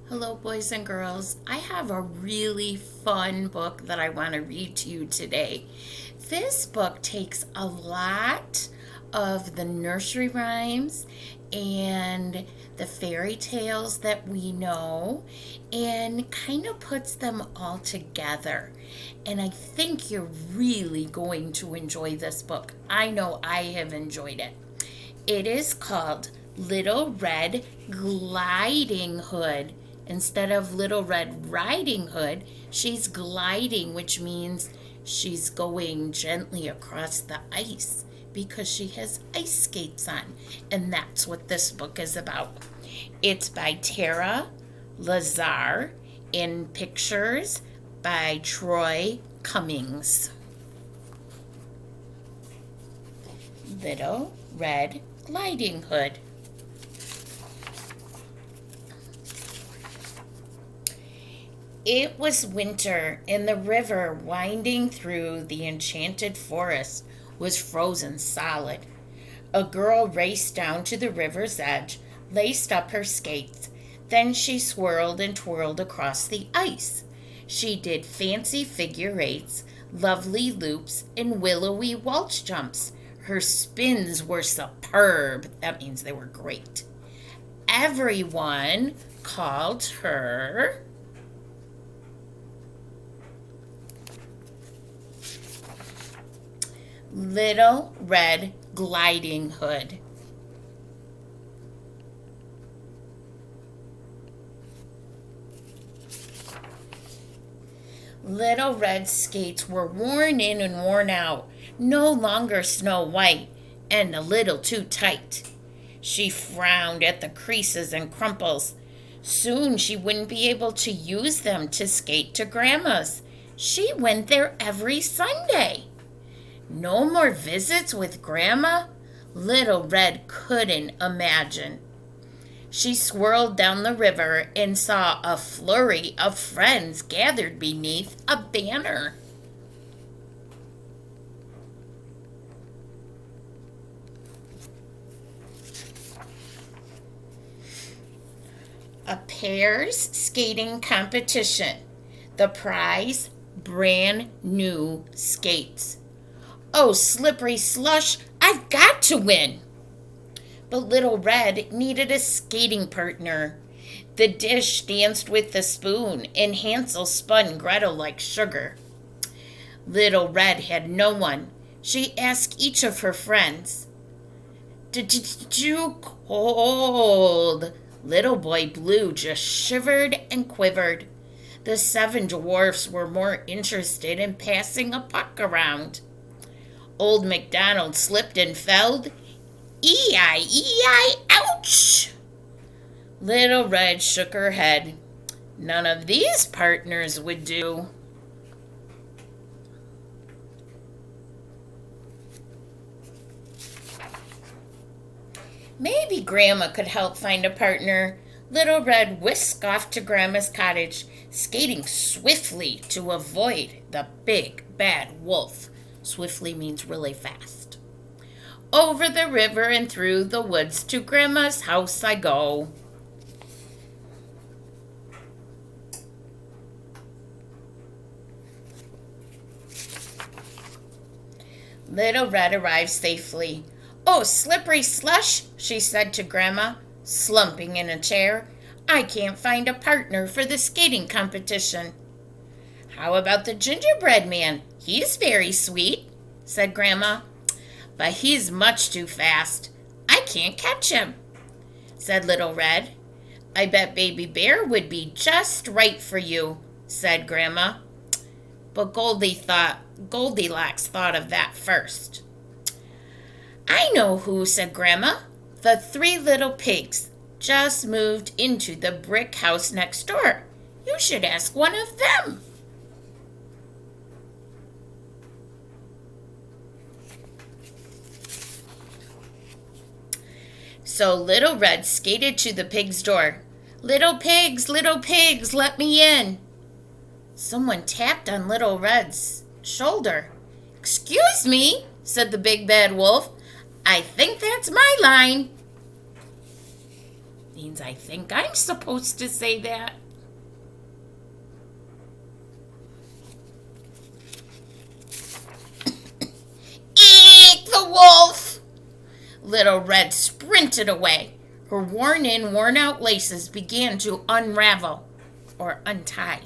Hello, boys and girls. I have a really fun book that I want to read to you today. This book takes a lot of the nursery rhymes and the fairy tales that we know and kind of puts them all together. And I think you're really going to enjoy this book. I know I have enjoyed it. It is called Little Red Gliding Hood. Instead of Little Red Riding Hood, she's gliding, which means she's going gently across the ice because she has ice skates on. And that's what this book is about. It's by Tara Lazar in pictures by Troy Cummings. Little Red Gliding Hood. It was winter, and the river winding through the enchanted forest was frozen solid. A girl raced down to the river's edge, laced up her skates. Then she swirled and twirled across the ice. She did fancy figure eights, lovely loops, and willowy waltz jumps. Her spins were superb. That means they were great. Everyone called her Little Red Gliding Hood. Little Red's skates were worn in and worn out, no longer snow white, and a little too tight. She frowned at the creases and crumples. Soon she wouldn't be able to use them to skate to Grandma's. She went there every Sunday. No more visits with Grandma? Little Red couldn't imagine. She swirled down the river and saw a flurry of friends gathered beneath a banner. A pairs skating competition. The prize, brand new skates. Oh, slippery slush, I've got to win. But Little Red needed a skating partner. The dish danced with the spoon, and Hansel spun Gretel like sugar. Little Red had no one. She asked each of her friends, Too cold? Little Boy Blue just shivered and quivered. The 7 dwarfs were more interested in passing a puck around. Old MacDonald slipped and fell. E-I-E-I, ouch! Little Red shook her head. None of these partners would do. Maybe Grandma could help find a partner. Little Red whisked off to Grandma's cottage, skating swiftly to avoid the big bad wolf. Swiftly means really fast. Over the river and through the woods to Grandma's house I go. Little Red arrived safely. Oh, slippery slush, she said to Grandma, slumping in a chair. I can't find a partner for the skating competition. How about the gingerbread man? He's very sweet, said Grandma. But he's much too fast. I can't catch him, said Little Red. I bet Baby Bear would be just right for you, said Grandma. But Goldilocks thought of that first. I know who, said Grandma. The 3 little pigs just moved into the brick house next door. You should ask one of them. So Little Red skated to the pig's door. Little pigs, let me in. Someone tapped on Little Red's shoulder. Excuse me, said the big bad wolf. I think that's my line. Means I think I'm supposed to say that. Eek, the wolf! Little Red sprinted away. Her worn-in, worn-out laces began to unravel or untie.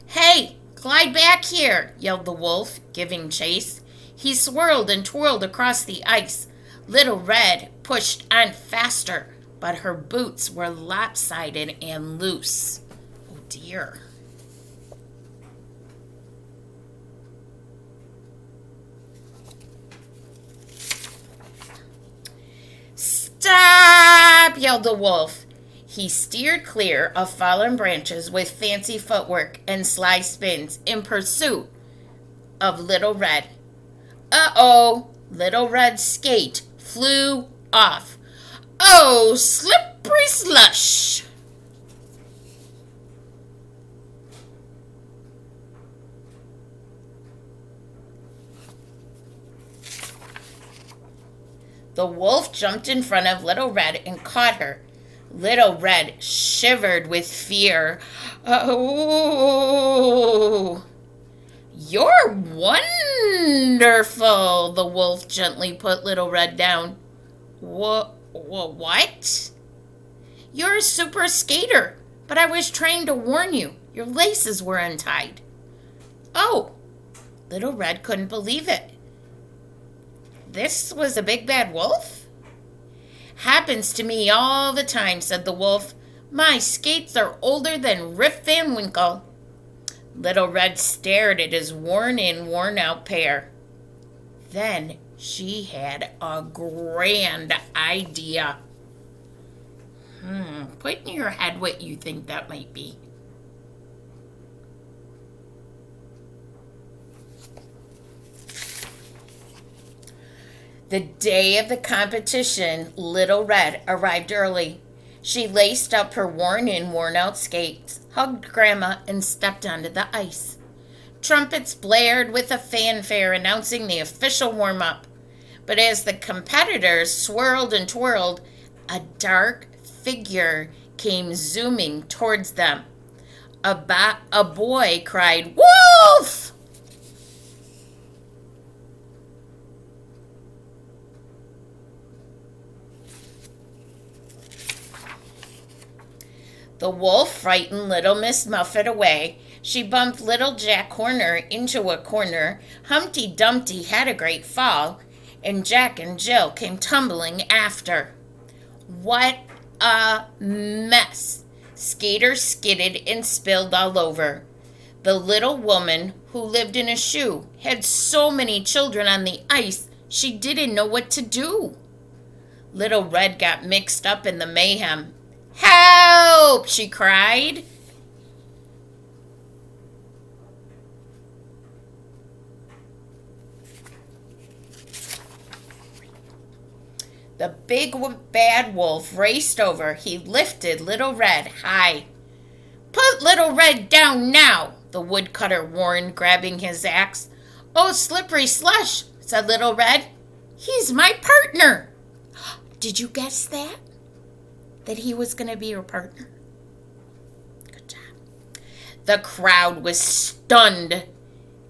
Hey, glide back here, yelled the wolf, giving chase. He swirled and twirled across the ice. Little Red pushed on faster, but her boots were lopsided and loose. Oh dear. Stop! Yelled the wolf. He steered clear of fallen branches with fancy footwork and sly spins in pursuit of Little Red. Uh-oh! Little Red's skate flew off. Oh, slippery slush! The wolf jumped in front of Little Red and caught her. Little Red shivered with fear. Oh, you're wonderful, the wolf gently put Little Red down. What? You're a super skater, but I was trying to warn you. Your laces were untied. Oh, Little Red couldn't believe it. This was a big bad wolf? Happens to me all the time, said the wolf. My skates are older than Rip Van Winkle. Little Red stared at his worn-in, worn-out pair. Then she had a grand idea. Put in your head what you think that might be. The day of the competition, Little Red arrived early. She laced up her worn-in, worn-out skates, hugged Grandma, and stepped onto the ice. Trumpets blared with a fanfare announcing the official warm-up. But as the competitors swirled and twirled, a dark figure came zooming towards them. A boy cried, "Wolf!" The wolf frightened little Miss Muffet away. She bumped little Jack Horner into a corner. Humpty Dumpty had a great fall, and Jack and Jill came tumbling after. What a mess! Skaters skidded and spilled all over. The little woman who lived in a shoe had so many children on the ice she didn't know what to do. Little Red got mixed up in the mayhem. "Help!" she cried. The big bad wolf raced over. He lifted Little Red high. "Put Little Red down now," the woodcutter warned, grabbing his axe. "Oh, slippery slush," said Little Red. "He's my partner." Did you guess that? That he was going to be your partner? Good job. The crowd was stunned.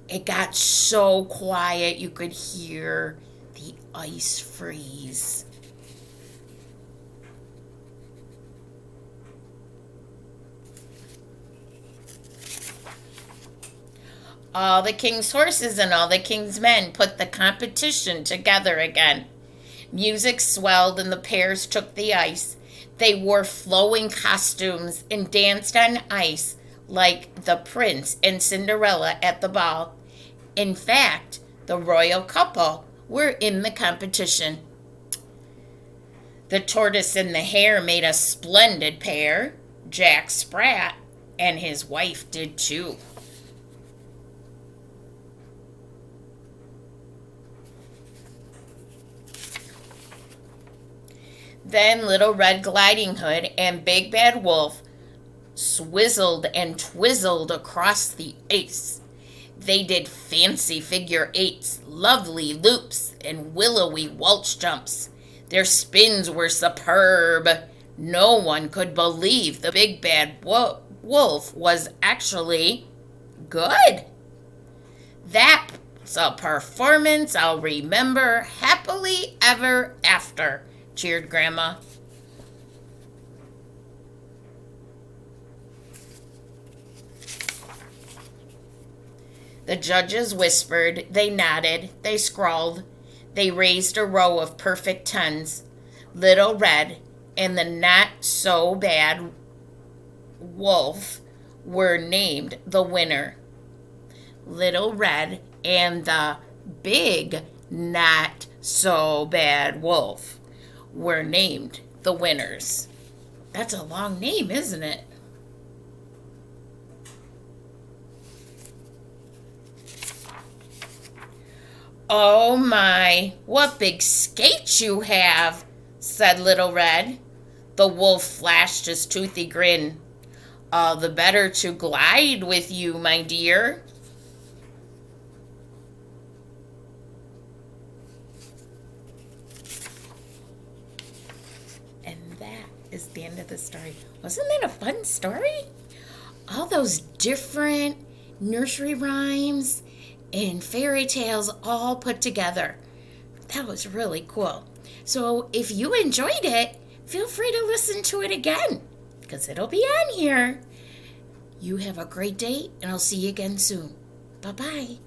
It got so quiet you could hear the ice freeze. All the king's horses and all the king's men put the competition together again. Music swelled and the pairs took the ice. They wore flowing costumes and danced on ice like the prince and Cinderella at the ball. In fact, the royal couple were in the competition. The tortoise and the hare made a splendid pair. Jack Sprat and his wife did too. Then Little Red Gliding Hood and Big Bad Wolf swizzled and twizzled across the ice. They did fancy figure eights, lovely loops, and willowy waltz jumps. Their spins were superb. No one could believe the big bad wolf was actually good. That's a performance I'll remember happily ever after, cheered Grandma. The judges whispered, they nodded, they scrawled, they raised a row of perfect tens. Little Red and the Not So Bad Wolf were named the winner. Little Red and the Big Not So Bad Wolf were named the winners. That's a long name, isn't it? Oh my, what big skates you have, said Little Red. The wolf flashed his toothy grin. All the better to glide with you, my dear. And that is the end of the story. Wasn't that a fun story? All those different nursery rhymes and fairy tales all put together. That was really cool. So if you enjoyed it, feel free to listen to it again because it'll be on here. You have a great day, and I'll see you again soon. Bye-bye.